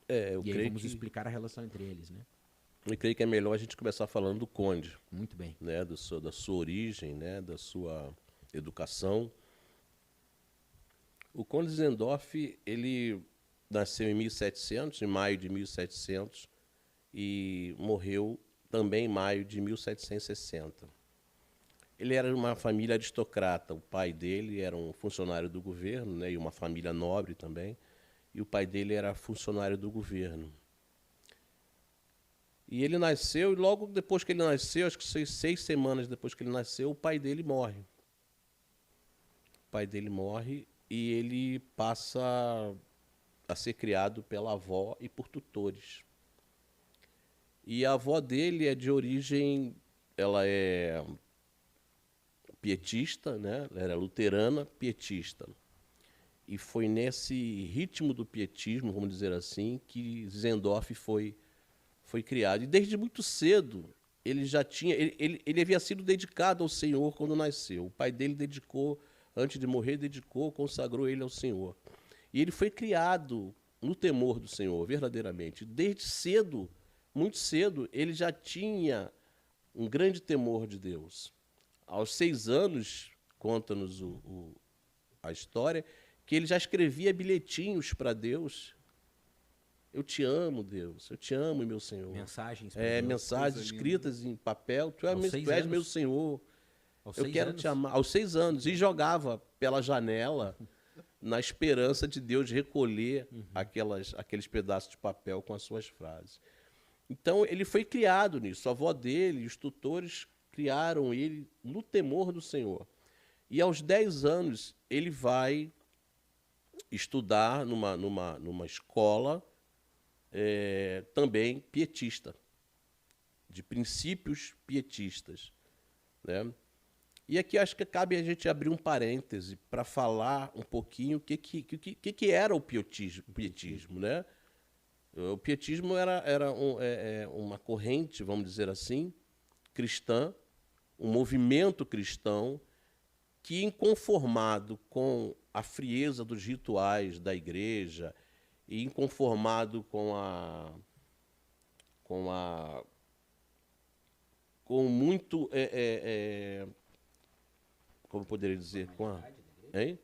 Eu E aí creio vamos que explicar a relação entre eles, né? eu creio que é melhor a gente começar falando do Conde, Muito bem. né, da sua origem, né, da sua educação. O Conde Zendorf, ele nasceu em 1700, em maio de 1700, e morreu também em maio de 1760. Ele era de uma família aristocrata. O pai dele era um funcionário do governo, né, e uma família nobre também. E o pai dele era funcionário do governo. E ele nasceu, e logo depois que ele nasceu, acho que 6 semanas depois que ele nasceu, o pai dele morre. O pai dele morre e ele passa a ser criado pela avó e por tutores. E a avó dele é de origem, ela é pietista, né? Ela era luterana, pietista. E foi nesse ritmo do pietismo, vamos dizer assim, que Zendorf foi criado. E desde muito cedo, ele já tinha. Ele havia sido dedicado ao Senhor quando nasceu. O pai dele dedicou, antes de morrer, dedicou, consagrou ele ao Senhor. E ele foi criado no temor do Senhor, verdadeiramente. Desde cedo, muito cedo, ele já tinha um grande temor de Deus. Aos 6 anos, conta-nos a história, que ele já escrevia bilhetinhos para Deus. Eu te amo, Deus. Eu te amo, meu Senhor. Mensagens para Deus. Mensagens Coisa linda. escritas em papel. Tu Aos és, 6 tu és meu anos? Senhor. Aos Eu 6 quero anos? te amar. Aos 6 anos. E jogava pela janela na esperança de Deus recolher aqueles pedaços de papel com as suas frases. Então, ele foi criado nisso. A avó dele e os tutores criaram ele no temor do Senhor. E aos 10 anos, ele vai estudar numa escola também pietista, de princípios pietistas, né? E aqui acho que cabe a gente abrir um parêntese para falar um pouquinho o que era o pietismo, né? O pietismo era uma corrente, vamos dizer assim, cristã, um movimento cristão que, inconformado com a frieza dos rituais da igreja e inconformado com muito como poderia dizer, hein?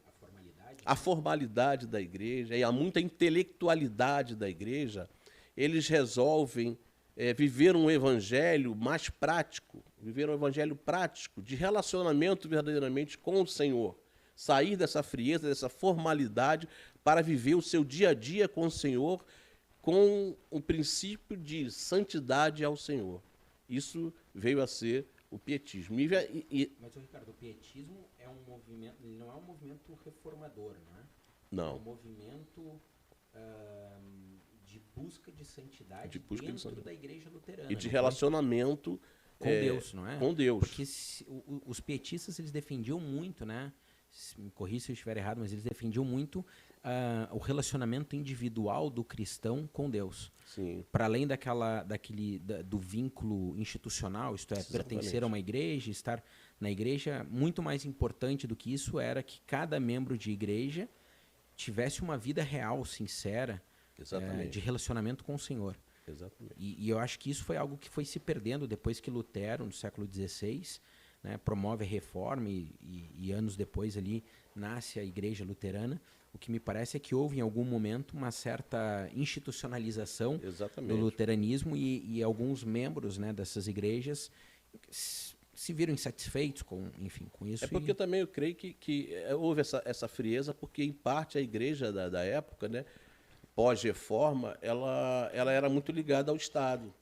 A formalidade da igreja e a muita intelectualidade da igreja, eles resolvem viver um evangelho mais prático, viver um evangelho prático, de relacionamento verdadeiramente com o Senhor. Sair dessa frieza, dessa formalidade, para viver o seu dia a dia com o Senhor, com um princípio de santidade ao Senhor. Isso veio a ser o pietismo. Mas, Ricardo, o pietismo é um movimento, ele não é um movimento reformador, não é? Não. É um movimento de busca de santidade dentro da igreja luterana. E de relacionamento com Deus, não é? Com Deus. Porque os pietistas, eles defendiam muito, né? Me corrija se eu estiver errado, mas eles defendiam muito o relacionamento individual do cristão com Deus. Sim. Para além do vínculo institucional, isto é, Exatamente. pertencer a uma igreja, estar na igreja, muito mais importante do que isso era que cada membro de igreja tivesse uma vida real, sincera, de relacionamento com o Senhor. Exatamente. E eu acho que isso foi algo que foi se perdendo depois que Lutero, no século XVI, né, promove a reforma e anos depois ali nasce a igreja luterana. O que me parece é que houve em algum momento uma certa institucionalização do luteranismo e alguns membros, né, dessas igrejas se viram insatisfeitos com isso. Porque também eu creio que houve essa frieza, porque em parte a igreja da época, né, pós-reforma, ela era muito ligada ao Estado.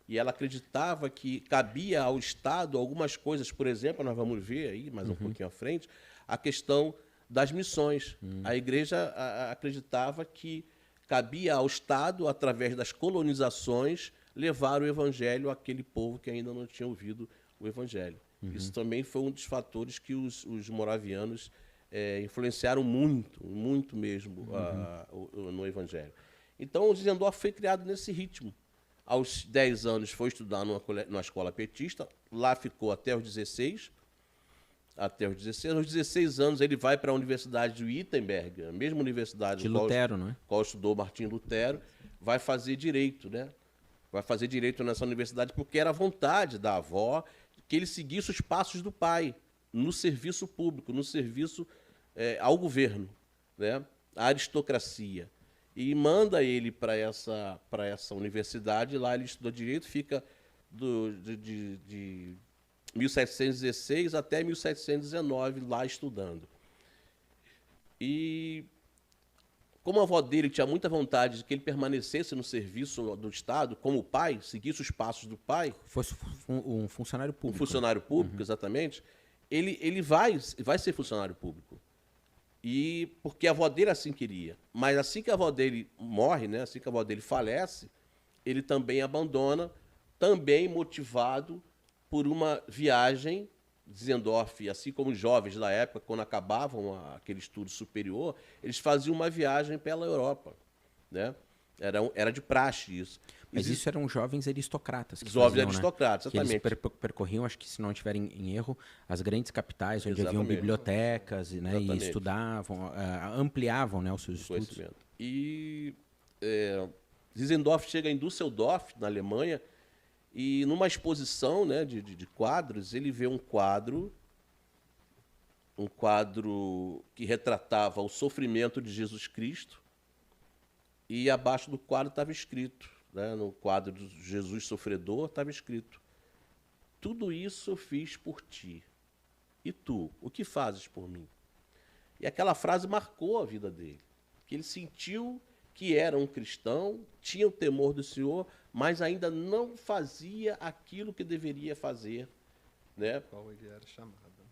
E ela acreditava que cabia ao Estado algumas coisas, por exemplo, nós vamos ver aí mais um pouquinho à frente, a questão das missões. A igreja acreditava que cabia ao Estado, através das colonizações, levar o evangelho àquele povo que ainda não tinha ouvido o evangelho. Isso também foi um dos fatores que os moravianos influenciaram muito mesmo no evangelho. Então, o Zendorf foi criado nesse ritmo. Aos 10 anos foi estudar numa escola pietista, lá ficou até os 16. Aos 16 anos ele vai para a Universidade de Wittenberg, a mesma universidade de Lutero, não é? qual estudou Martim Lutero, vai fazer direito, né? Vai fazer direito nessa universidade porque era a vontade da avó que ele seguisse os passos do pai no serviço público, no serviço ao governo, né? À aristocracia. E manda ele para essa universidade, lá ele estuda direito, fica de 1716 até 1719 lá estudando. E como a avó dele tinha muita vontade de que ele permanecesse no serviço do Estado, como o pai, seguisse os passos do pai, Fosse um funcionário um público. funcionário público, exatamente, ele vai ser funcionário público. E porque a avó dele assim queria. Mas assim que a avó dele morre, né, assim que a avó dele falece, ele também abandona, também motivado por uma viagem. Zendorf, assim como os jovens da época, quando acabavam aquele estudo superior, eles faziam uma viagem pela Europa, né? Era de praxe isso. Mas isso eram jovens aristocratas que Jovens faziam, aristocratas, né? Que eles exatamente. percorriam, acho que se não estiverem em erro, as grandes capitais, onde haviam Exatamente. bibliotecas, né? E Exatamente. estudavam, ampliavam, né, os seus estudos. Conhecimento. E Zizendorf chega em Düsseldorf, na Alemanha, e numa exposição, né, de quadros, ele vê um quadro que retratava o sofrimento de Jesus Cristo, e abaixo do quadro estava escrito, né, no quadro de Jesus sofredor, estava escrito: tudo isso eu fiz por ti. E tu, o que fazes por mim? E aquela frase marcou a vida dele, que ele sentiu que era um cristão, tinha o temor do Senhor, mas ainda não fazia aquilo que deveria fazer, né? Qual ele era chamado.